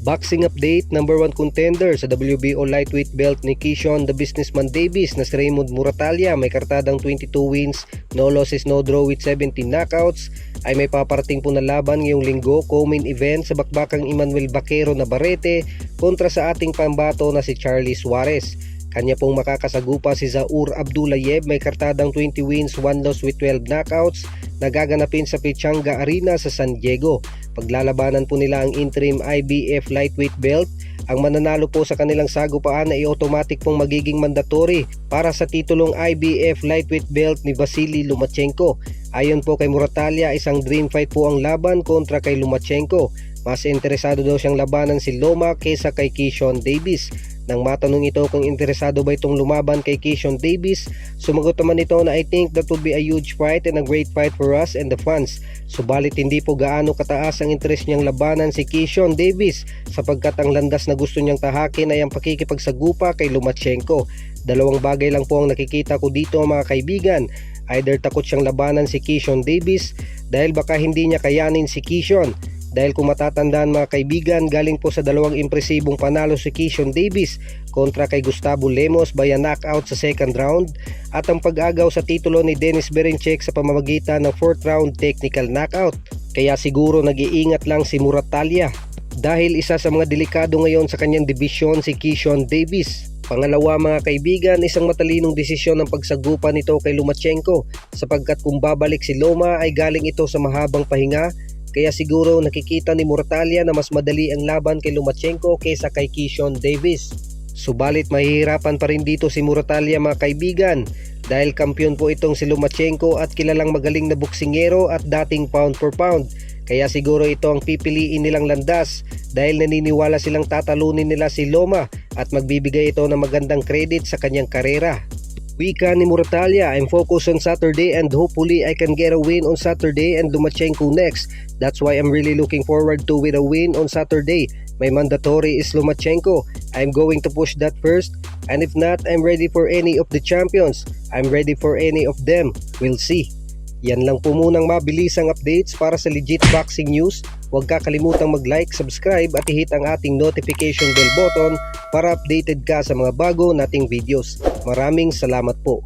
Boxing update, number 1 contender sa WBO lightweight belt ni Keyshawn the Businessman Davis na si Raymond Moratalla, may kartadang 22 wins, no losses, no draw with 17 knockouts, ay may paparating po na laban ngayong linggo, co-main event sa bakbakang Emmanuel Baquero Navarrete kontra sa ating pambato na si Charlie Suarez. Kanya pong makakasagupa si Zaur Abdullayev, may kartadang 20 wins, 1 loss with 12 knockouts, nagaganapin sa Pechanga Arena sa San Diego. Paglalabanan po nila ang interim IBF lightweight belt. Ang mananalo po sa kanilang sagupaan ay automatic pong magiging mandatory para sa titulong IBF lightweight belt ni Vasily Lomachenko. Ayon po kay Moratalla, isang dream fight po ang laban kontra kay Lomachenko. Mas interesado daw siyang labanan si Loma kaysa kay Keyshawn Davis. Nang matanong ito kung interesado ba itong lumaban kay Keyshawn Davis, sumagot naman ito na I think that would be a huge fight and a great fight for us and the fans. Subalit hindi po gaano kataas ang interes niyang labanan si Keyshawn Davis sapagkat ang landas na gusto niyang tahakin ay ang pakikipagsagupa kay Lomachenko. Dalawang bagay lang po ang nakikita ko dito mga kaibigan. Either takot siyang labanan si Keyshawn Davis dahil baka hindi niya kayanin si Keyshawn. Dahil kung matatandaan mga kaibigan, galing po sa dalawang impresibong panalo si Keyshawn Davis kontra kay Gustavo Lemos via knockout sa second round at ang pag-agaw sa titulo ni Denis Berinchyk sa pamamagitan ng 4th round technical knockout. Kaya siguro nag-iingat lang si Moratalla dahil isa sa mga delikado ngayon sa kanyang dibisyon si Keyshawn Davis. Pangalawa mga kaibigan, isang matalinong desisyon ng pagsagupa nito kay Lomachenko sapagkat kung babalik si Loma ay galing ito sa mahabang pahinga. Kaya siguro nakikita ni Moratalla na mas madali ang laban kay Lomachenko kaysa kay Keyshawn Davis. Subalit mahihirapan pa rin dito si Moratalla mga kaibigan dahil kampiyon po itong si Lomachenko at kilalang magaling na boksingero at dating pound for pound. Kaya siguro ito ang pipiliin nilang landas dahil naniniwala silang tatalunin nila si Loma at magbibigay ito ng magandang credit sa kanyang karera. Wika ni Moratalla, I'm focused on Saturday and hopefully I can get a win on Saturday and Lomachenko next. That's why I'm really looking forward to with a win on Saturday. My mandatory is Lomachenko. I'm going to push that first, and if not, I'm ready for any of the champions. I'm ready for any of them. We'll see. Yan lang po munang mabilisang updates para sa legit boxing news. Huwag kakalimutang mag-like, subscribe at i-hit ang ating notification bell button para updated ka sa mga bago nating videos. Maraming salamat po.